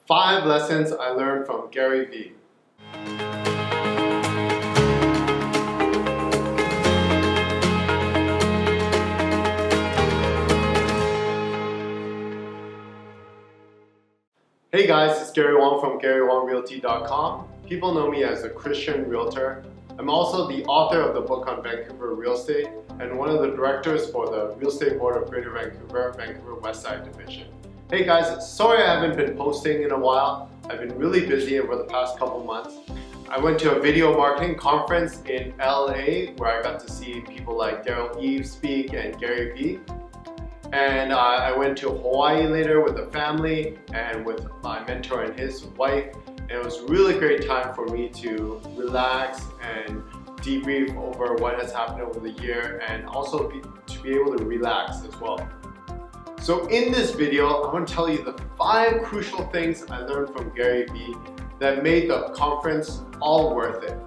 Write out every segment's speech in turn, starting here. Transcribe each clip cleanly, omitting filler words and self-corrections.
5 lessons I learned from Gary Vee. Hey guys, it's Gary Wong from GaryWongRealty.com. People know me as a Christian realtor. I'm also the author of the book on Vancouver real estate and one of the directors for the Real Estate Board of Greater Vancouver, Vancouver Westside Division. Hey guys, sorry I haven't been posting in a while. I've been really busy over the past couple months. I went to a video marketing conference in LA where I got to see people like Gary speak and Gary Vee. And I went to Hawaii later with the family and with my mentor and his wife. And it was a really great time for me to relax and debrief over what has happened over the year and also to be able to relax as well. So in this video, I'm going to tell you the 5 crucial things I learned from Gary Vee that made the conference all worth it.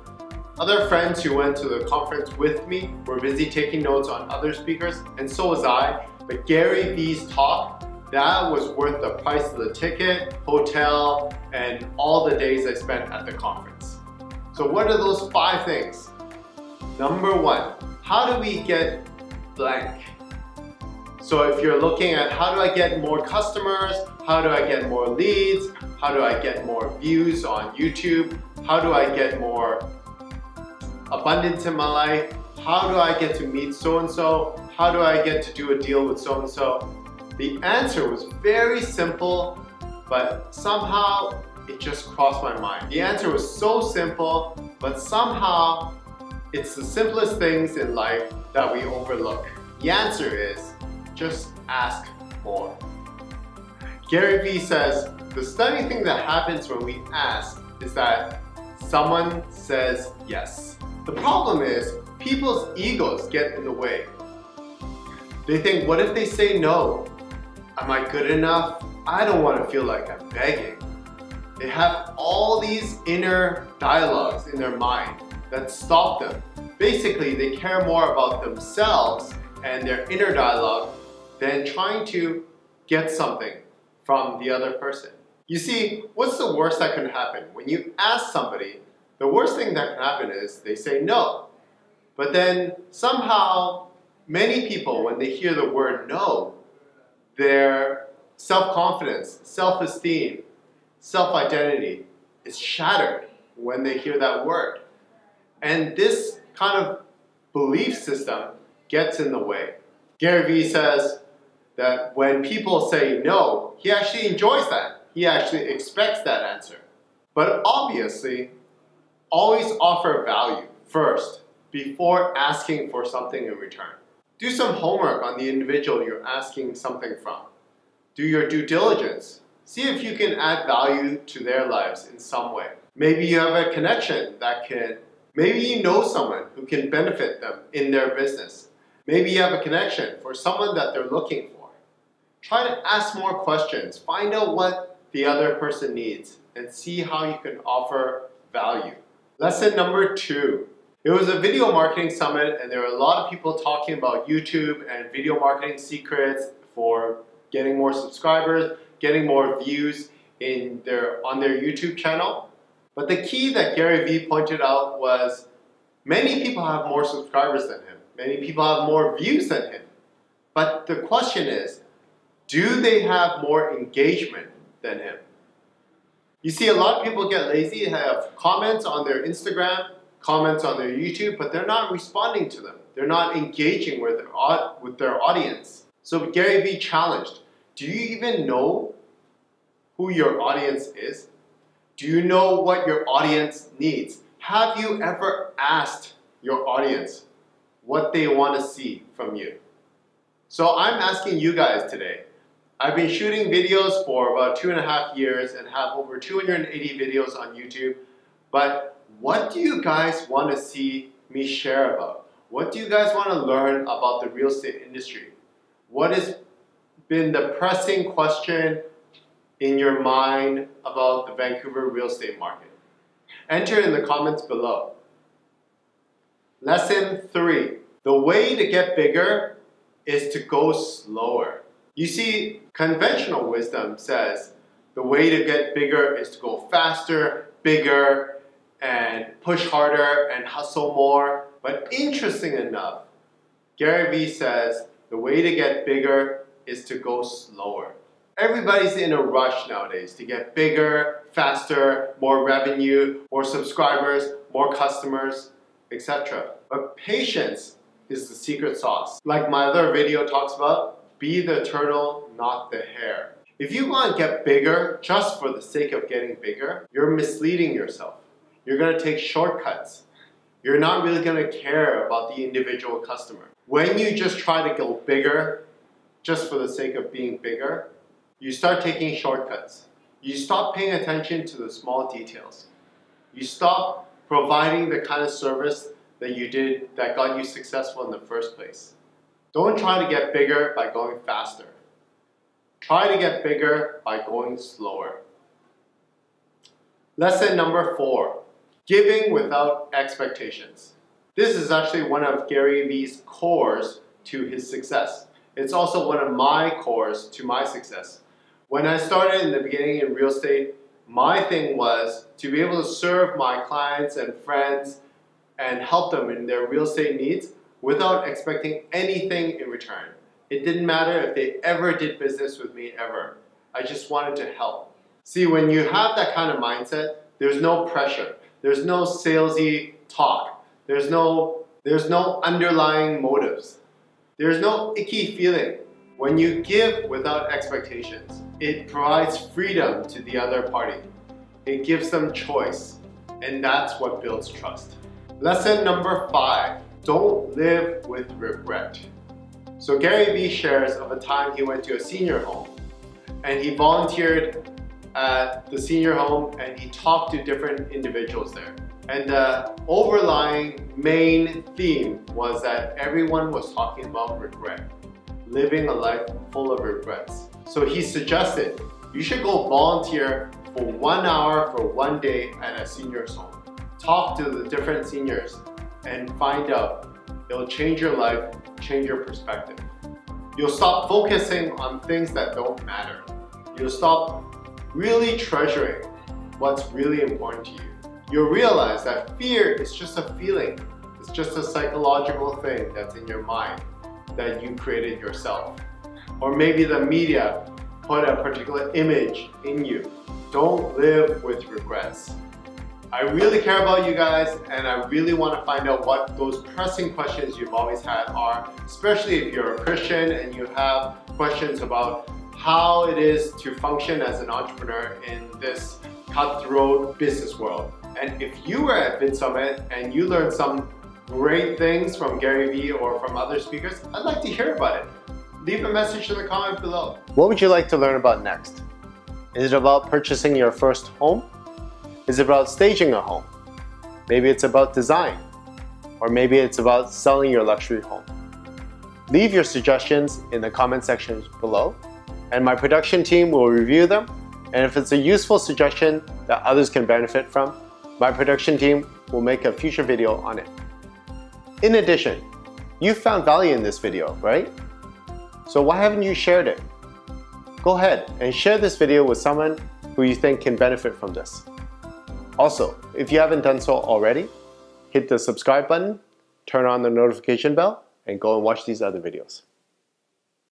Other friends who went to the conference with me were busy taking notes on other speakers, and so was I. But Gary Vee's talk, that was worth the price of the ticket, hotel, and all the days I spent at the conference. So what are those 5 things? Number 1, how do we get blank? So if you're looking at how do I get more customers, how do I get more leads, how do I get more views on YouTube, how do I get more abundance in my life, how do I get to meet so-and-so, how do I get to do a deal with so-and-so? The answer was very simple, but somehow it just crossed my mind. The answer was so simple, but somehow it's the simplest things in life that we overlook. The answer is just ask more. Gary Vee says, the stunning thing that happens when we ask is that someone says yes. The problem is people's egos get in the way. They think, what if they say no? Am I good enough? I don't want to feel like I'm begging. They have all these inner dialogues in their mind that stop them. Basically, they care more about themselves and their inner dialogue than trying to get something from the other person. You see, what's the worst that can happen? When you ask somebody, the worst thing that can happen is they say no. But then somehow, many people, when they hear the word no, their self-confidence, self-esteem, self-identity is shattered when they hear that word. And this kind of belief system gets in the way. Gary Vee says that when people say no, he actually enjoys that. He actually expects that answer. But obviously, always offer value first before asking for something in return. Do some homework on the individual you're asking something from. Do your due diligence. See if you can add value to their lives in some way. Maybe you have a connection maybe you know someone who can benefit them in their business. Maybe you have a connection for someone that they're looking for. Try to ask more questions. Find out what the other person needs and see how you can offer value. Lesson number 2. It was a video marketing summit and there were a lot of people talking about YouTube and video marketing secrets for getting more subscribers, getting more views on their YouTube channel. But the key that Gary Vee pointed out was many people have more subscribers than him. Many people have more views than him. But the question is, do they have more engagement than him? You see, a lot of people get lazy, have comments on their Instagram, comments on their YouTube, but they're not responding to them. They're not engaging with their audience. So Gary Vee challenged, do you even know who your audience is? Do you know what your audience needs? Have you ever asked your audience what they want to see from you? So I'm asking you guys today. I've been shooting videos for about 2.5 years and have over 280 videos on YouTube, but what do you guys want to see me share about? What do you guys want to learn about the real estate industry? What has been the pressing question in your mind about the Vancouver real estate market? Enter in the comments below. Lesson 3. The way to get bigger is to go slower. You see, conventional wisdom says the way to get bigger is to go faster, bigger, and push harder and hustle more. But interesting enough, Gary Vee says the way to get bigger is to go slower. Everybody's in a rush nowadays to get bigger, faster, more revenue, more subscribers, more customers, etc. But patience is the secret sauce. Like my other video talks about, be the turtle, not the hare. If you want to get bigger just for the sake of getting bigger, you're misleading yourself. You're going to take shortcuts. You're not really going to care about the individual customer. When you just try to go bigger just for the sake of being bigger, you start taking shortcuts. You stop paying attention to the small details. You stop providing the kind of service that you did that got you successful in the first place. Don't try to get bigger by going faster. Try to get bigger by going slower. Lesson number 4, giving without expectations. This is actually one of Gary Vee's cores to his success. It's also one of my cores to my success. When I started in the beginning in real estate, my thing was to be able to serve my clients and friends and help them in their real estate needs without expecting anything in return. It didn't matter if they ever did business with me ever. I just wanted to help. See, when you have that kind of mindset, there's no pressure. There's no salesy talk. There's no underlying motives. There's no icky feeling. When you give without expectations, it provides freedom to the other party. It gives them choice, and that's what builds trust. Lesson number 5, don't live with regret. So Gary Vee shares of a time he went to a senior home and he volunteered at the senior home and he talked to different individuals there. And the overlying main theme was that everyone was talking about regret, living a life full of regrets. So he suggested you should go volunteer for 1 hour for 1 day at a senior's home. Talk to the different seniors and find out. It'll change your life, change your perspective. You'll stop focusing on things that don't matter. You'll stop really treasuring what's really important to you. You'll realize that fear is just a feeling. It's just a psychological thing that's in your mind that you created yourself. Or maybe the media put a particular image in you. Don't live with regrets. I really care about you guys and I really want to find out what those pressing questions you've always had are, especially if you're a Christian and you have questions about how it is to function as an entrepreneur in this cutthroat business world. And if you were at VidSummit and you learned some great things from Gary Vee or from other speakers, I'd like to hear about it. Leave a message in the comment below. What would you like to learn about next? Is it about purchasing your first home? Is it about staging a home? Maybe it's about design. Or maybe it's about selling your luxury home. Leave your suggestions in the comment section below, and my production team will review them. And if it's a useful suggestion that others can benefit from, my production team will make a future video on it. In addition, you found value in this video, right? So why haven't you shared it? Go ahead and share this video with someone who you think can benefit from this. Also, if you haven't done so already, hit the subscribe button, turn on the notification bell, and go and watch these other videos.